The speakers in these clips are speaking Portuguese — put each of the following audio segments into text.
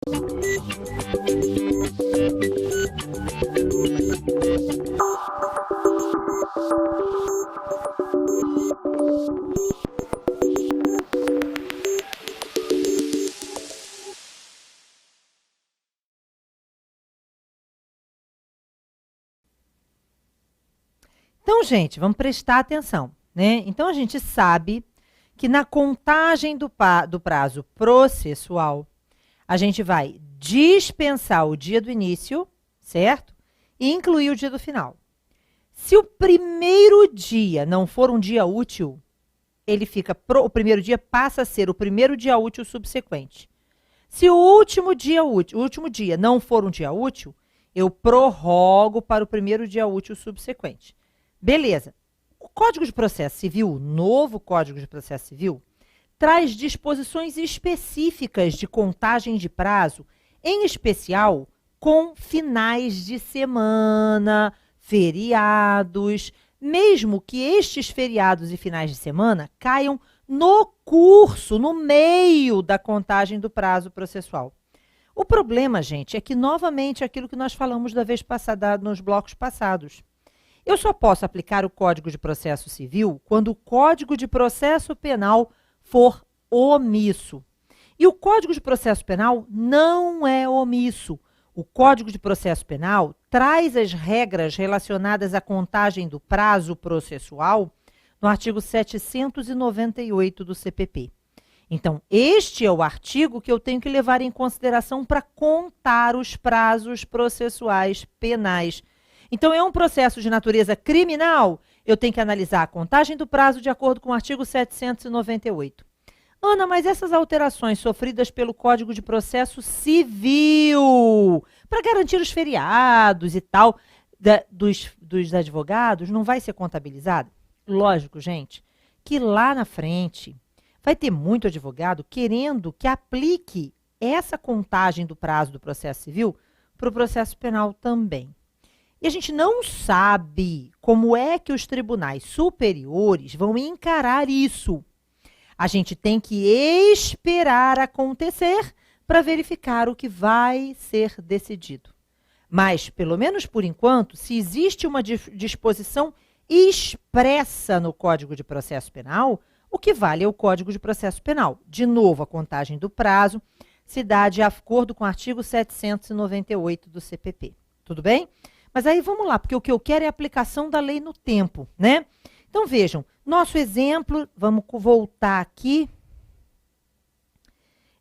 Então, gente, vamos prestar atenção, né? Então, a gente sabe que na contagem do prazo processual, a gente vai dispensar o dia do início, certo? E incluir o dia do final. Se o primeiro dia não for um dia útil, o primeiro dia passa a ser o primeiro dia útil subsequente. Se o último dia não for um dia útil, eu prorrogo para o primeiro dia útil subsequente. Beleza. O Código de Processo Civil, o novo Código de Processo Civil, traz disposições específicas de contagem de prazo, em especial com finais de semana, feriados, mesmo que estes feriados e finais de semana caiam no curso, no meio da contagem do prazo processual. O problema, gente, é que, novamente, aquilo que nós falamos da vez passada, nos blocos passados. Eu só posso aplicar o Código de Processo Civil quando o Código de Processo Penal for omisso. E o Código de Processo Penal não é omisso. O Código de Processo Penal traz as regras relacionadas à contagem do prazo processual no artigo 798 do CPP. Então, este é o artigo que eu tenho que levar em consideração para contar os prazos processuais penais. Então, é um processo de natureza criminal, eu tenho que analisar a contagem do prazo de acordo com o artigo 798. Ana, mas essas alterações sofridas pelo Código de Processo Civil, para garantir os feriados e tal, dos advogados, não vai ser contabilizada? Lógico, gente, que lá na frente vai ter muito advogado querendo que aplique essa contagem do prazo do processo civil para o processo penal também. E a gente não sabe como é que os tribunais superiores vão encarar isso. A gente tem que esperar acontecer para verificar o que vai ser decidido. Mas, pelo menos por enquanto, se existe uma disposição expressa no Código de Processo Penal, o que vale é o Código de Processo Penal. De novo, a contagem do prazo se dá de acordo com o artigo 798 do CPP. Tudo bem? Mas aí vamos lá, porque o que eu quero é a aplicação da lei no tempo, né? Então, vejam, nosso exemplo, vamos voltar aqui,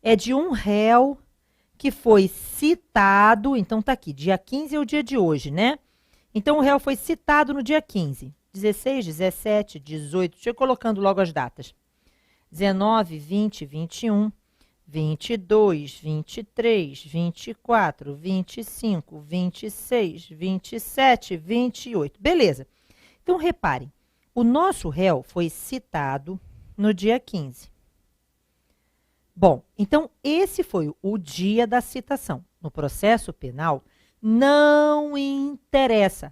é de um réu que foi citado, então tá aqui, dia 15 é o dia de hoje, né? Então, o réu foi citado no dia 15, 16, 17, 18, deixa eu ir colocando logo as datas. 19, 20, 21, 22, 23, 24, 25, 26, 27, 28. Beleza. Então, reparem, o nosso réu foi citado no dia 15. Bom, então, esse foi o dia da citação. No processo penal, não interessa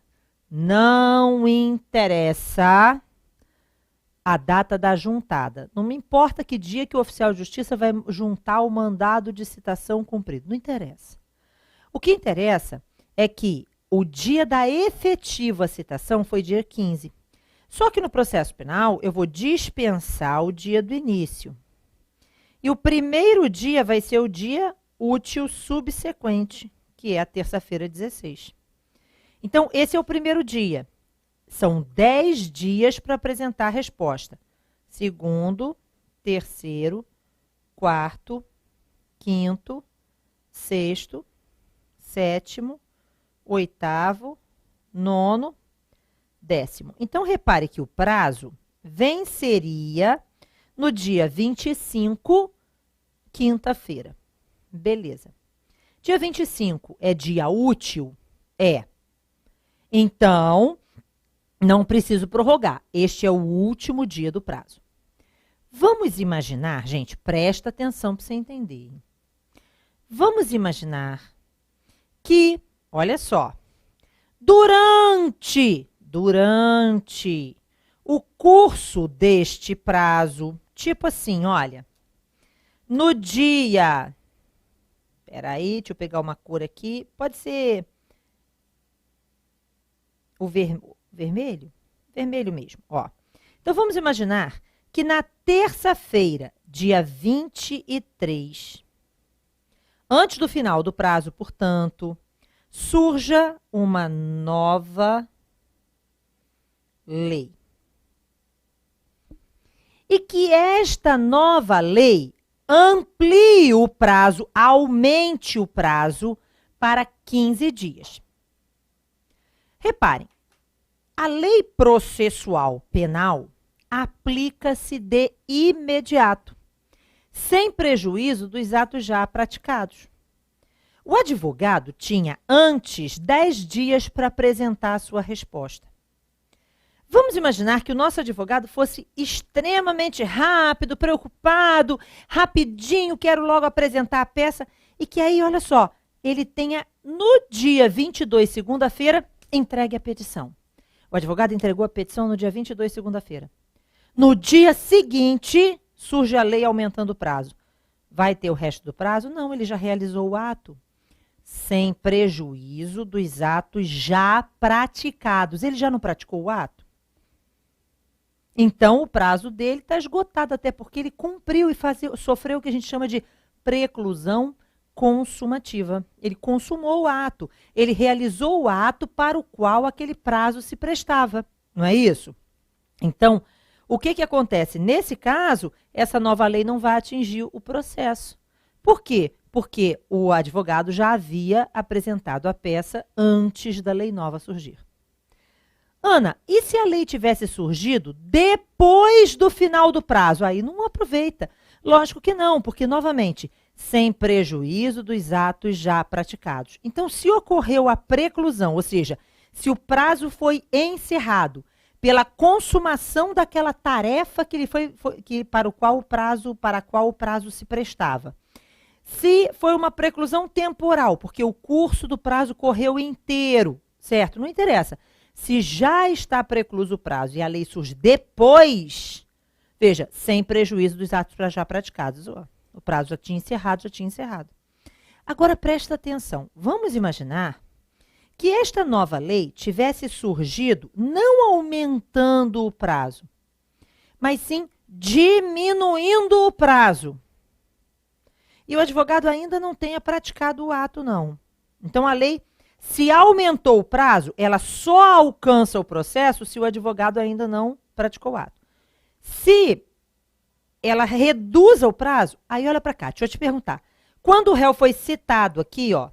a data da juntada. Não me importa que dia que o oficial de justiça vai juntar o mandado de citação cumprido. Não interessa. O que interessa é que o dia da efetiva citação foi dia 15. Só que no processo penal, eu vou dispensar o dia do início. E o primeiro dia vai ser o dia útil subsequente, que é a terça-feira 16. Então, esse é o primeiro dia. São 10 dias para apresentar a resposta. Segundo, terceiro, quarto, quinto, sexto, sétimo, oitavo, nono, décimo. Então, repare que o prazo venceria no dia 25, quinta-feira. Beleza. Dia 25 é dia útil? É. Então, não preciso prorrogar. Este é o último dia do prazo. Vamos imaginar, gente, presta atenção para você entender. Vamos imaginar que, olha só, durante o curso deste prazo, tipo assim, olha, no dia, Peraí, deixa eu pegar uma cor aqui. Pode ser o vermelho? Vermelho mesmo, ó. Então, vamos imaginar que na terça-feira, dia 23, antes do final do prazo, portanto, surja uma nova lei. E que esta nova lei amplie o prazo, aumente o prazo para 15 dias. Reparem, a lei processual penal aplica-se de imediato, sem prejuízo dos atos já praticados. O advogado tinha antes 10 dias para apresentar a sua resposta. Vamos imaginar que o nosso advogado fosse extremamente rápido, preocupado, rapidinho, quero logo apresentar a peça, e que aí, olha só, ele tenha no dia 22, segunda-feira, entregue a petição. O advogado entregou a petição no dia 22, segunda-feira. No dia seguinte, surge a lei aumentando o prazo. Vai ter o resto do prazo? Não, ele já realizou o ato. Sem prejuízo dos atos já praticados. Ele já não praticou o ato? Então, o prazo dele está esgotado, até porque ele cumpriu e sofreu o que a gente chama de preclusão consumativa. Ele consumou o ato, ele realizou o ato para o qual aquele prazo se prestava, não é isso? Então, o que acontece? Nesse caso, essa nova lei não vai atingir o processo. Por quê? Porque o advogado já havia apresentado a peça antes da lei nova surgir. Ana, e se a lei tivesse surgido depois do final do prazo? Aí não aproveita. Lógico que não, porque, novamente, sem prejuízo dos atos já praticados. Então, se ocorreu a preclusão, ou seja, se o prazo foi encerrado pela consumação daquela tarefa para a qual o prazo se prestava. Se foi uma preclusão temporal, porque o curso do prazo correu inteiro, certo? Não interessa. Se já está precluso o prazo e a lei surge depois, veja, sem prejuízo dos atos já praticados. O prazo já tinha encerrado. Agora, presta atenção. Vamos imaginar que esta nova lei tivesse surgido não aumentando o prazo, mas sim diminuindo o prazo. E o advogado ainda não tenha praticado o ato, não. Então, a lei, se aumentou o prazo, ela só alcança o processo se o advogado ainda não praticou o ato. Se ela reduza o prazo, aí olha para cá, deixa eu te perguntar. Quando o réu foi citado aqui, ó,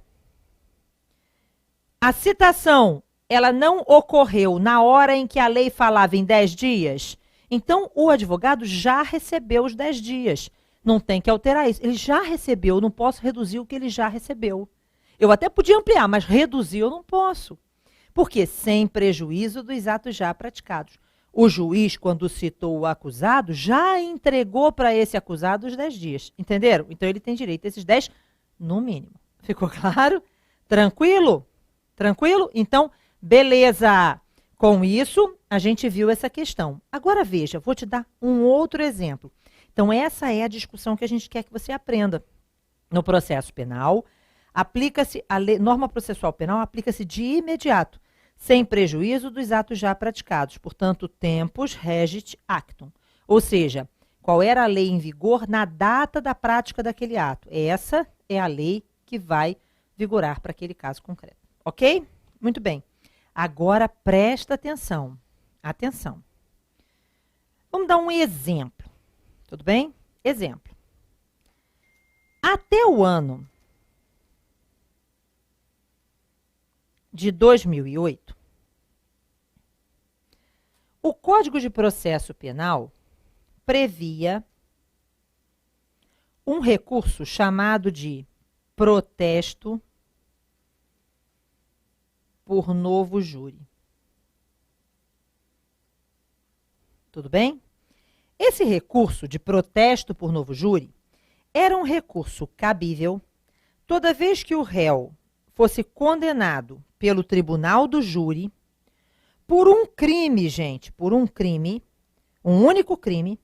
a citação, ela não ocorreu na hora em que a lei falava em 10 dias? Então, o advogado já recebeu os 10 dias. Não tem que alterar isso. Ele já recebeu, eu não posso reduzir o que ele já recebeu. Eu até podia ampliar, mas reduzir eu não posso. Porque sem prejuízo dos atos já praticados. O juiz, quando citou o acusado, já entregou para esse acusado os 10 dias. Entenderam? Então, ele tem direito a esses 10 no mínimo. Ficou claro? Tranquilo? Tranquilo? Então, beleza. Com isso, a gente viu essa questão. Agora, veja, vou te dar um outro exemplo. Então, essa é a discussão que a gente quer que você aprenda. No processo penal, aplica-se a norma processual penal aplica-se de imediato, sem prejuízo dos atos já praticados. Portanto, tempus regit actum. Ou seja, qual era a lei em vigor na data da prática daquele ato. Essa é a lei que vai vigorar para aquele caso concreto. Ok? Muito bem. Agora, presta atenção. Atenção. Vamos dar um exemplo. Tudo bem? Exemplo. Até o ano de 2008, o Código de Processo Penal previa um recurso chamado de protesto por novo júri. Tudo bem? Esse recurso de protesto por novo júri era um recurso cabível toda vez que o réu fosse condenado pelo tribunal do júri por um crime, gente, por um crime, um único crime,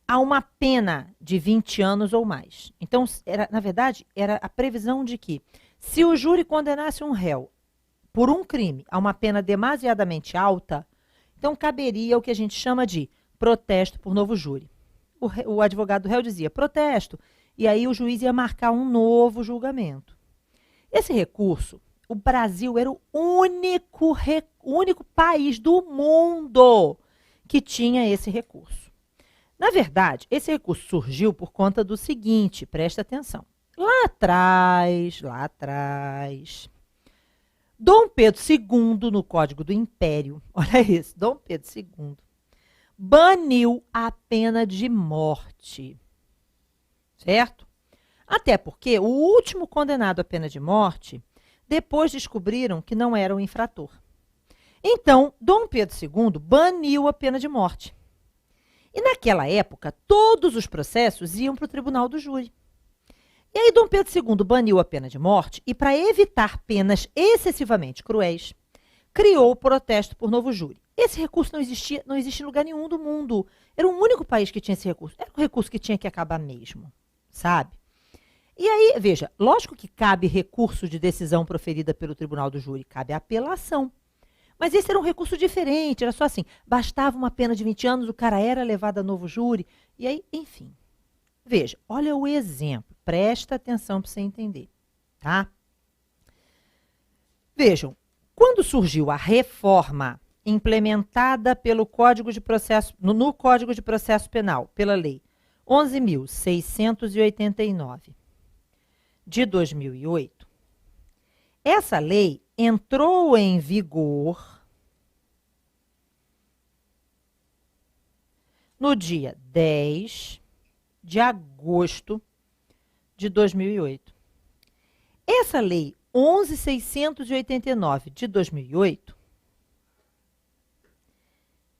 a uma pena de 20 anos ou mais. Então, na verdade, era a previsão de que, se o júri condenasse um réu por um crime a uma pena demasiadamente alta, então caberia o que a gente chama de protesto por novo júri. O advogado do réu dizia protesto, e aí o juiz ia marcar um novo julgamento. Esse recurso, o Brasil era o único país do mundo que tinha esse recurso. Na verdade, esse recurso surgiu por conta do seguinte, presta atenção. Lá atrás, Dom Pedro II, no Código do Império, olha isso, Dom Pedro II, baniu a pena de morte, certo? Até porque o último condenado à pena de morte, depois descobriram que não era o infrator. Então, Dom Pedro II baniu a pena de morte. E naquela época, todos os processos iam para o tribunal do júri. E aí Dom Pedro II baniu a pena de morte e, para evitar penas excessivamente cruéis, criou o protesto por novo júri. Esse recurso não existe em lugar nenhum do mundo. Era o único país que tinha esse recurso. Era um recurso que tinha que acabar mesmo, sabe? E aí, veja, lógico que cabe recurso de decisão proferida pelo tribunal do júri, cabe apelação. Mas esse era um recurso diferente, era só assim, bastava uma pena de 20 anos, o cara era levado a novo júri, e aí, enfim. Veja, olha o exemplo, presta atenção para você entender, tá? Vejam, quando surgiu a reforma implementada pelo Código de Processo, no Código de Processo Penal, pela Lei 11.689 de 2008, essa lei entrou em vigor no dia 10 de agosto de 2008. Essa lei 11.689 de 2008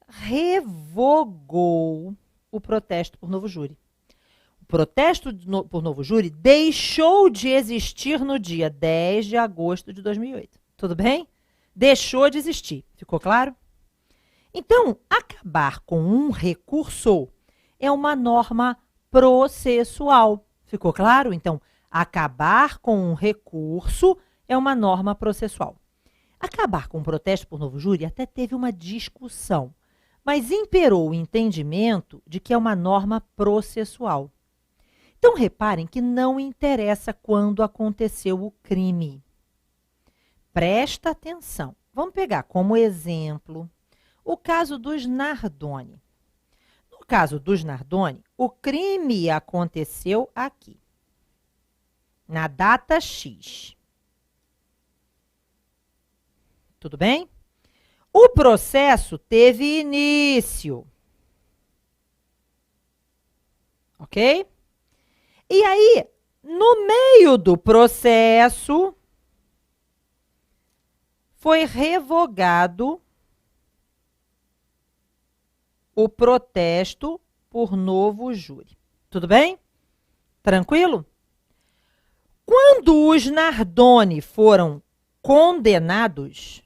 revogou o protesto por novo júri. O protesto por novo júri deixou de existir no dia 10 de agosto de 2008. Tudo bem? Deixou de existir. Ficou claro? Então, acabar com um recurso é uma norma processual. Ficou claro? Então, acabar com um recurso é uma norma processual. Acabar com o protesto por novo júri até teve uma discussão, mas imperou o entendimento de que é uma norma processual. Então, reparem que não interessa quando aconteceu o crime. Presta atenção. Vamos pegar como exemplo o caso dos Nardoni. No caso dos Nardoni, o crime aconteceu aqui, na data X. Tudo bem? O processo teve início. Ok? E aí, no meio do processo, foi revogado o protesto por novo júri. Tudo bem? Tranquilo? Quando os Nardoni foram condenados,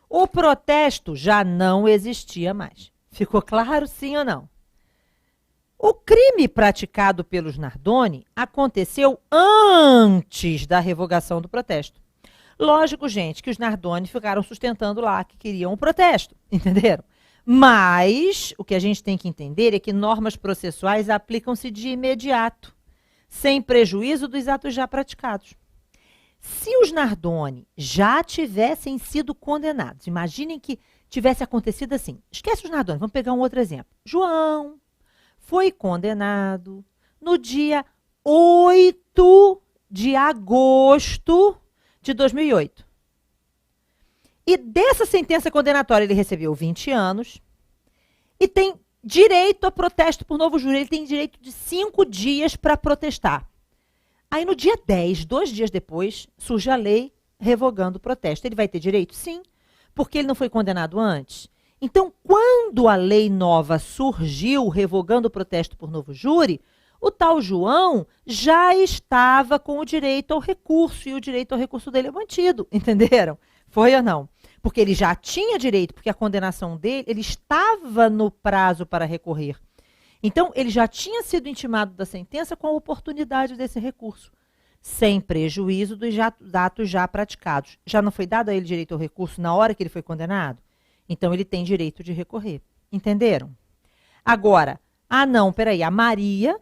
o protesto já não existia mais. Ficou claro, sim ou não? O crime praticado pelos Nardoni aconteceu antes da revogação do protesto. Lógico, gente, que os Nardoni ficaram sustentando lá que queriam o protesto, entenderam? Mas o que a gente tem que entender é que normas processuais aplicam-se de imediato, sem prejuízo dos atos já praticados. Se os Nardoni já tivessem sido condenados, imaginem que tivesse acontecido assim. Esquece os Nardoni, vamos pegar um outro exemplo. João foi condenado no dia 8 de agosto de 2008. E dessa sentença condenatória ele recebeu 20 anos e tem direito a protesto por novo júri. Ele tem direito de 5 dias para protestar. Aí no dia 10, 2 dias depois, surge a lei revogando o protesto. Ele vai ter direito? Sim, porque ele não foi condenado antes. Então, quando a lei nova surgiu, revogando o protesto por novo júri, o tal João já estava com o direito ao recurso, e o direito ao recurso dele é mantido, entenderam? Foi ou não? Porque ele já tinha direito, porque a condenação dele, ele estava no prazo para recorrer. Então, ele já tinha sido intimado da sentença com a oportunidade desse recurso, sem prejuízo dos atos já praticados. Já não foi dado a ele direito ao recurso na hora que ele foi condenado? Então, ele tem direito de recorrer. Entenderam? Agora, não, peraí, a Maria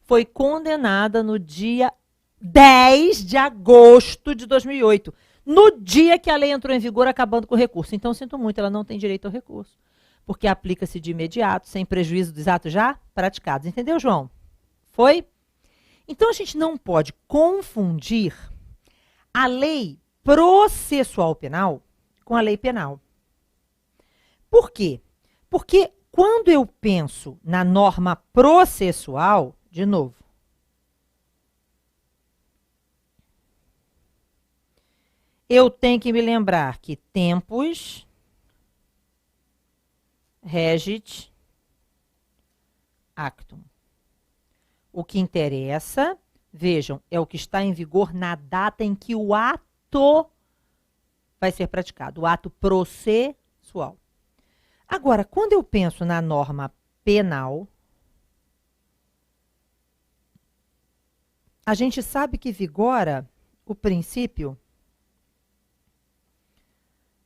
foi condenada no dia 10 de agosto de 2008, no dia que a lei entrou em vigor, acabando com o recurso. Então, sinto muito, ela não tem direito ao recurso, porque aplica-se de imediato, sem prejuízo dos atos já praticados. Entendeu, João? Foi? Então, a gente não pode confundir a lei processual penal com a lei penal. Por quê? Porque quando eu penso na norma processual, de novo, eu tenho que me lembrar que tempus regit actum. O que interessa, vejam, é o que está em vigor na data em que o ato vai ser praticado, o ato processual. Agora, quando eu penso na norma penal, a gente sabe que vigora o princípio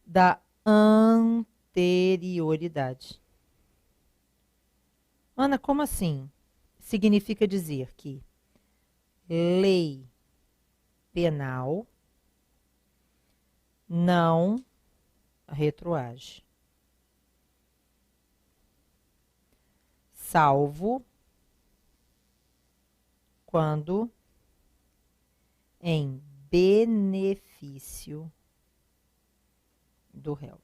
da anterioridade. Ana, como assim? Significa dizer que lei penal não retroage, salvo quando em benefício do réu,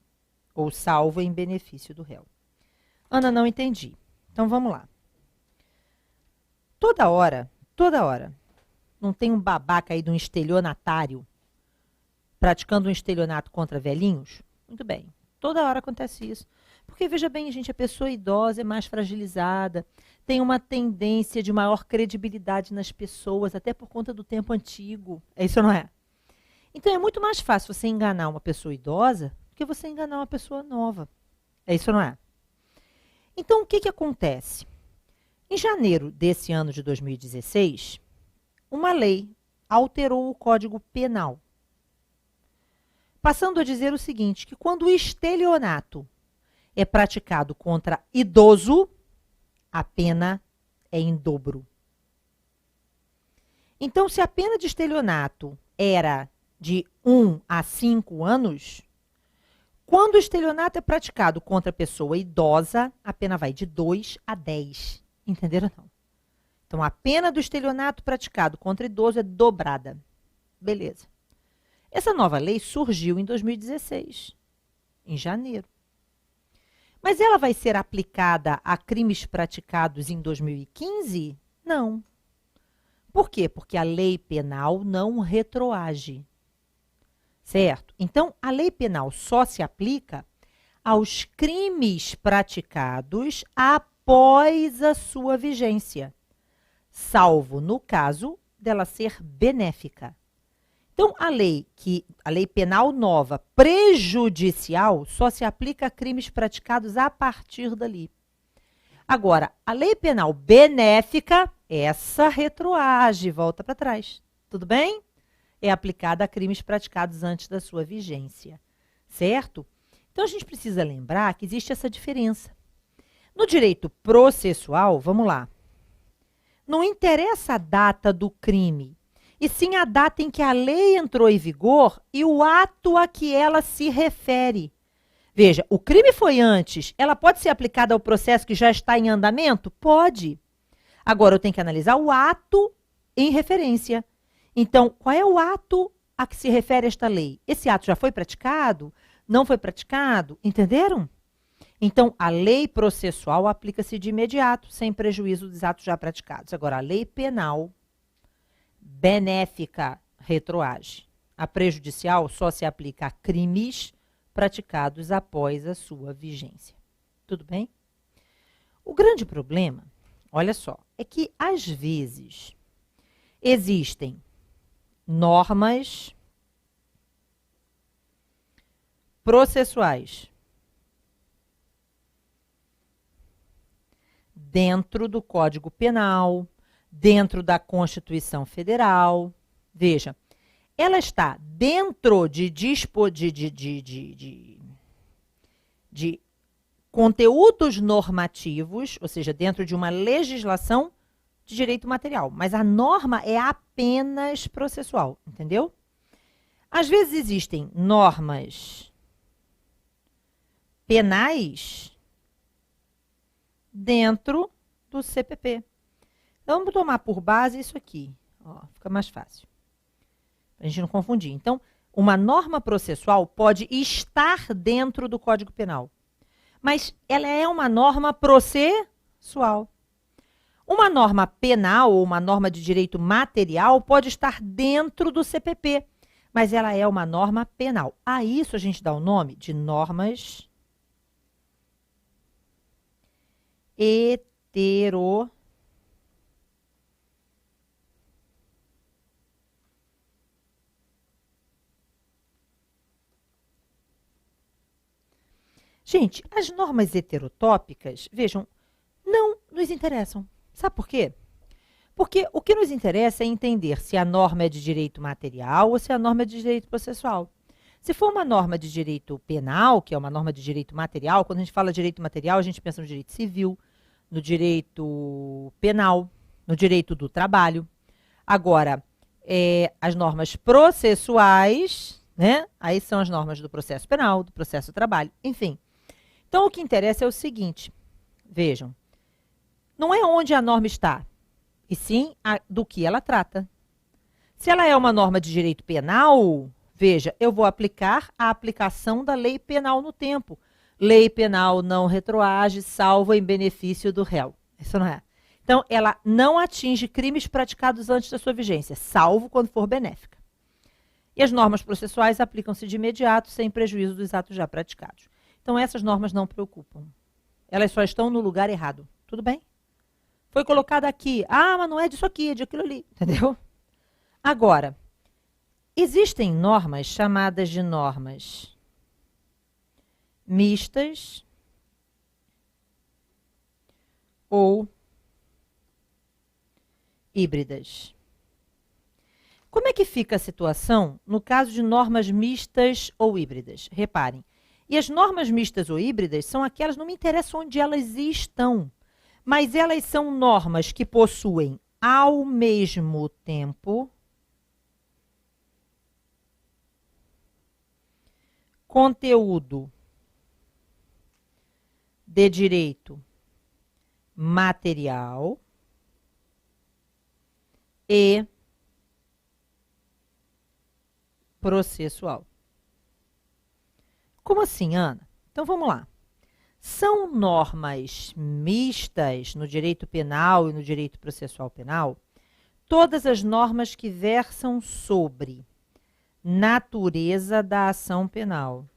ou salvo em benefício do réu. Ana, não entendi. Então, vamos lá. Toda hora, não tem um babaca aí de um estelionatário praticando um estelionato contra velhinhos? Muito bem, toda hora acontece isso. Porque, veja bem, gente, a pessoa idosa é mais fragilizada, tem uma tendência de maior credibilidade nas pessoas, até por conta do tempo antigo. É isso ou não é? Então, é muito mais fácil você enganar uma pessoa idosa do que você enganar uma pessoa nova. É isso ou não é? Então, o que acontece? Em janeiro desse ano de 2016, uma lei alterou o Código Penal, passando a dizer o seguinte, que quando o estelionato é praticado contra idoso, a pena é em dobro. Então, se a pena de estelionato era de 1 a 5 anos, quando o estelionato é praticado contra a pessoa idosa, a pena vai de 2 a 10. Entenderam ou não? Então, a pena do estelionato praticado contra idoso é dobrada. Beleza. Essa nova lei surgiu em 2016, em janeiro. Mas ela vai ser aplicada a crimes praticados em 2015? Não. Por quê? Porque a lei penal não retroage. Certo? Então, a lei penal só se aplica aos crimes praticados após a sua vigência, salvo no caso dela ser benéfica. Então, a lei penal nova prejudicial só se aplica a crimes praticados a partir dali. Agora, a lei penal benéfica, essa retroage, volta para trás. Tudo bem? É aplicada a crimes praticados antes da sua vigência, certo? Então, a gente precisa lembrar que existe essa diferença. No direito processual, vamos lá, não interessa a data do crime, e sim a data em que a lei entrou em vigor e o ato a que ela se refere. Veja, o crime foi antes, ela pode ser aplicada ao processo que já está em andamento? Pode. Agora, eu tenho que analisar o ato em referência. Então, qual é o ato a que se refere esta lei? Esse ato já foi praticado? Não foi praticado? Entenderam? Então, a lei processual aplica-se de imediato, sem prejuízo dos atos já praticados. Agora, a lei penal benéfica retroage. A prejudicial só se aplica a crimes praticados após a sua vigência. Tudo bem? O grande problema, olha só, é que às vezes existem normas processuais dentro do Código Penal, dentro da Constituição Federal. Veja, ela está dentro de conteúdos normativos, ou seja, dentro de uma legislação de direito material. Mas a norma é apenas processual, entendeu? Às vezes existem normas penais dentro do CPP. Então, vamos tomar por base isso aqui. Ó, fica mais fácil. Para a gente não confundir. Então, uma norma processual pode estar dentro do Código Penal, mas ela é uma norma processual. Uma norma penal ou uma norma de direito material pode estar dentro do CPP, mas ela é uma norma penal. A isso a gente dá o nome de normas hetero Gente, as normas heterotópicas, vejam, não nos interessam. Sabe por quê? Porque o que nos interessa é entender se a norma é de direito material ou se a norma é de direito processual. Se for uma norma de direito penal, que é uma norma de direito material, quando a gente fala de direito material, a gente pensa no direito civil, no direito penal, no direito do trabalho. Agora, as normas processuais, né? Aí são as normas do processo penal, do processo do trabalho, enfim. Então, o que interessa é o seguinte, vejam, não é onde a norma está, e sim do que ela trata. Se ela é uma norma de direito penal, veja, eu vou aplicar a aplicação da lei penal no tempo. Lei penal não retroage, salvo em benefício do réu. Isso não é. Então, ela não atinge crimes praticados antes da sua vigência, salvo quando for benéfica. E as normas processuais aplicam-se de imediato, sem prejuízo dos atos já praticados. Então, essas normas não preocupam. Elas só estão no lugar errado. Tudo bem? Foi colocada aqui. Ah, mas não é disso aqui, é de aquilo ali. Entendeu? Agora, existem normas chamadas de normas mistas ou híbridas. Como é que fica a situação no caso de normas mistas ou híbridas? Reparem. E as normas mistas ou híbridas são aquelas, não me interessa onde elas estão, mas elas são normas que possuem ao mesmo tempo conteúdo de direito material e processual. Como assim, Ana? Então, vamos lá. São normas mistas no direito penal e no direito processual penal todas as normas que versam sobre natureza da ação penal.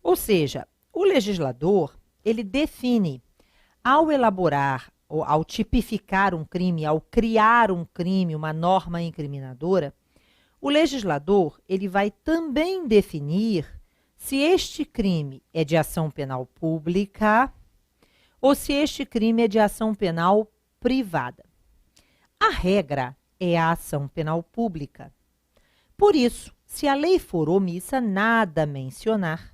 Ou seja, o legislador, ele define, ao elaborar ou ao tipificar um crime, ao criar um crime, uma norma incriminadora, o legislador ele vai também definir se este crime é de ação penal pública ou se este crime é de ação penal privada. A regra é a ação penal pública. Por isso, se a lei for omissa, nada mencionar,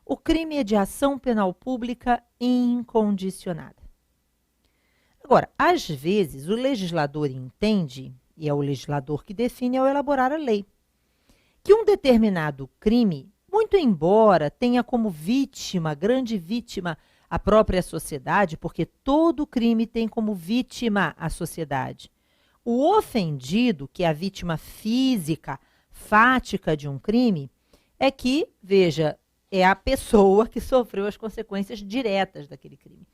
o crime é de ação penal pública incondicionada. Agora, às vezes, o legislador entende, e é o legislador que define ao elaborar a lei, que um determinado crime, muito embora tenha como vítima, grande vítima, a própria sociedade, porque todo crime tem como vítima a sociedade. O ofendido, que é a vítima física, fática de um crime, é que, veja, é a pessoa que sofreu as consequências diretas daquele crime.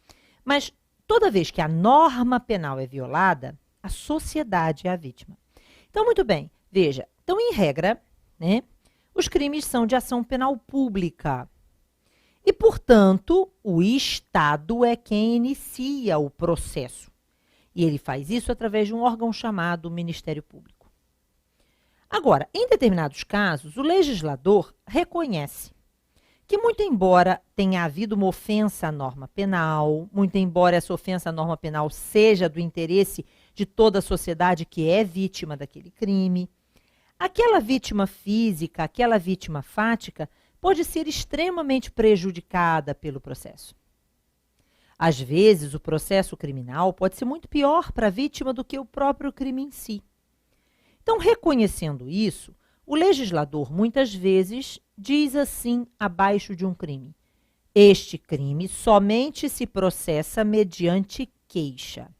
Mas toda vez que a norma penal é violada, a sociedade é a vítima. Então, muito bem, veja, então, em regra, né, os crimes são de ação penal pública. E, portanto, o Estado é quem inicia o processo. E ele faz isso através de um órgão chamado Ministério Público. Agora, em determinados casos, o legislador reconhece que, muito embora tenha havido uma ofensa à norma penal, muito embora essa ofensa à norma penal seja do interesse de toda a sociedade que é vítima daquele crime, aquela vítima física, aquela vítima fática, pode ser extremamente prejudicada pelo processo. Às vezes, o processo criminal pode ser muito pior para a vítima do que o próprio crime em si. Então, reconhecendo isso, o legislador muitas vezes diz assim abaixo de um crime: este crime somente se processa mediante queixa.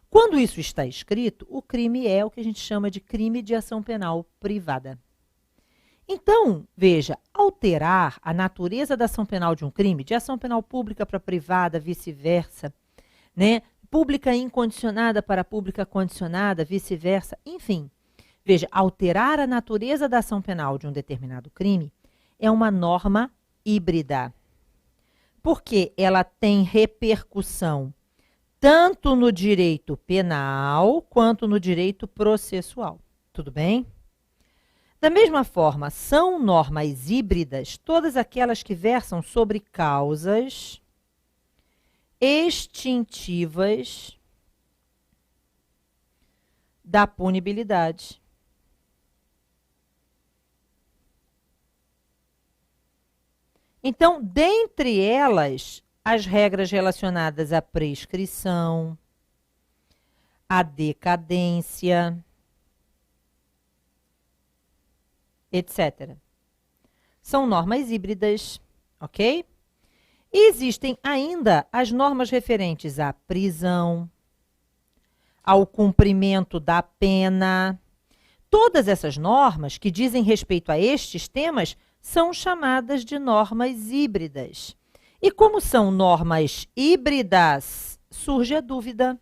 Quando isso está escrito, o crime é o que a gente chama de crime de ação penal privada. Então, veja, alterar a natureza da ação penal de um crime, de ação penal pública para privada, vice-versa, né? Pública incondicionada para pública condicionada, vice-versa, enfim. Veja, alterar a natureza da ação penal de um determinado crime é uma norma híbrida, porque ela tem repercussão tanto no direito penal quanto no direito processual. Tudo bem? Da mesma forma, são normas híbridas todas aquelas que versam sobre causas extintivas da punibilidade. Então, dentre elas, as regras relacionadas à prescrição, à decadência, etc. São normas híbridas, ok? E existem ainda as normas referentes à prisão, ao cumprimento da pena. Todas essas normas que dizem respeito a estes temas são chamadas de normas híbridas. E como são normas híbridas, surge a dúvida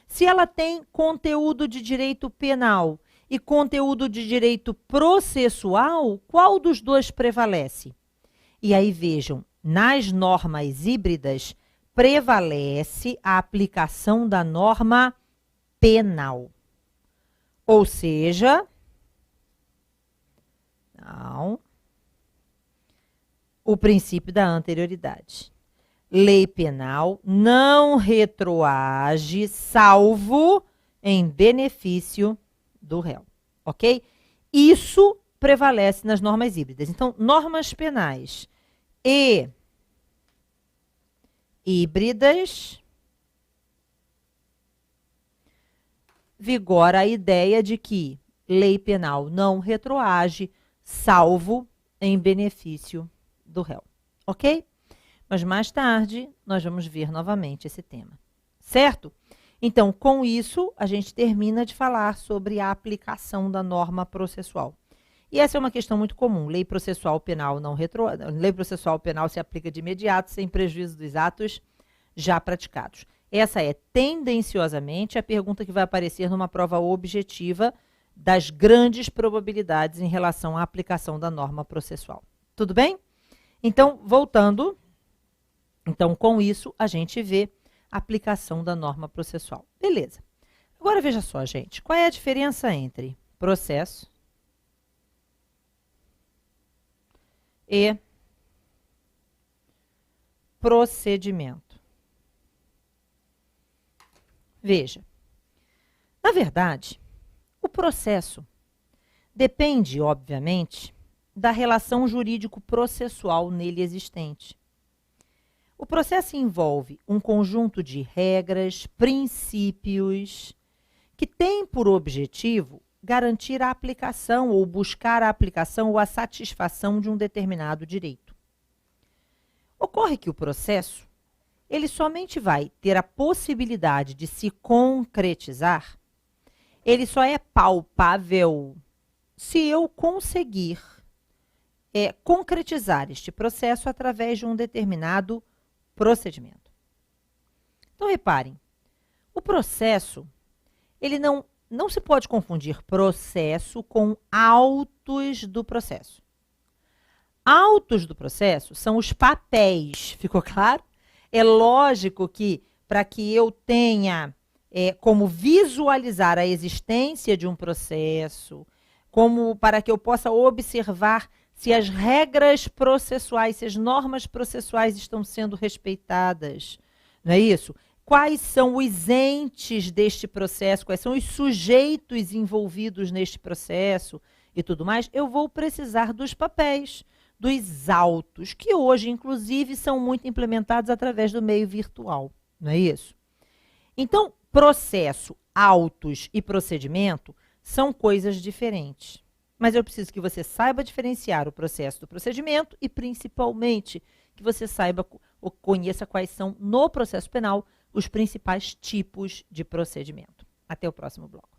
se ela tem conteúdo de direito penal e conteúdo de direito processual, qual dos dois prevalece? E aí vejam, nas normas híbridas prevalece a aplicação da norma penal. Ou seja, não, o princípio da anterioridade. Lei penal não retroage, salvo em benefício do réu, ok? Isso prevalece nas normas híbridas. Então, normas penais e híbridas, vigora a ideia de que lei penal não retroage, salvo em benefício do réu, ok? Mas mais tarde nós vamos ver novamente esse tema, certo? Então, com isso, a gente termina de falar sobre a aplicação da norma processual. E essa é uma questão muito comum. Lei processual penal não lei processual penal se aplica de imediato, sem prejuízo dos atos já praticados. Essa é tendenciosamente a pergunta que vai aparecer numa prova objetiva das grandes probabilidades em relação à aplicação da norma processual. Tudo bem? Então, voltando, então com isso a gente vê a aplicação da norma processual. Beleza. Agora veja só, gente, qual é a diferença entre processo e procedimento? Veja, na verdade, o processo depende, obviamente, da relação jurídico-processual nele existente. O processo envolve um conjunto de regras, princípios, que tem por objetivo garantir a aplicação ou buscar a aplicação ou a satisfação de um determinado direito. Ocorre que o processo, ele somente vai ter a possibilidade de se concretizar, ele só é palpável se eu conseguir concretizar este processo através de um determinado procedimento. Então, reparem, o processo, ele não se pode confundir processo com autos do processo. Autos do processo são os papéis, ficou claro? É lógico que, para que eu tenha como visualizar a existência de um processo, como para que eu possa observar se as regras processuais, se as normas processuais estão sendo respeitadas, não é isso? Quais são os entes deste processo, quais são os sujeitos envolvidos neste processo e tudo mais, eu vou precisar dos papéis, dos autos, que hoje, inclusive, são muito implementados através do meio virtual, não é isso? Então, processo, autos e procedimento são coisas diferentes. Mas eu preciso que você saiba diferenciar o processo do procedimento e, principalmente, que você saiba ou conheça quais são, no processo penal, os principais tipos de procedimento. Até o próximo bloco.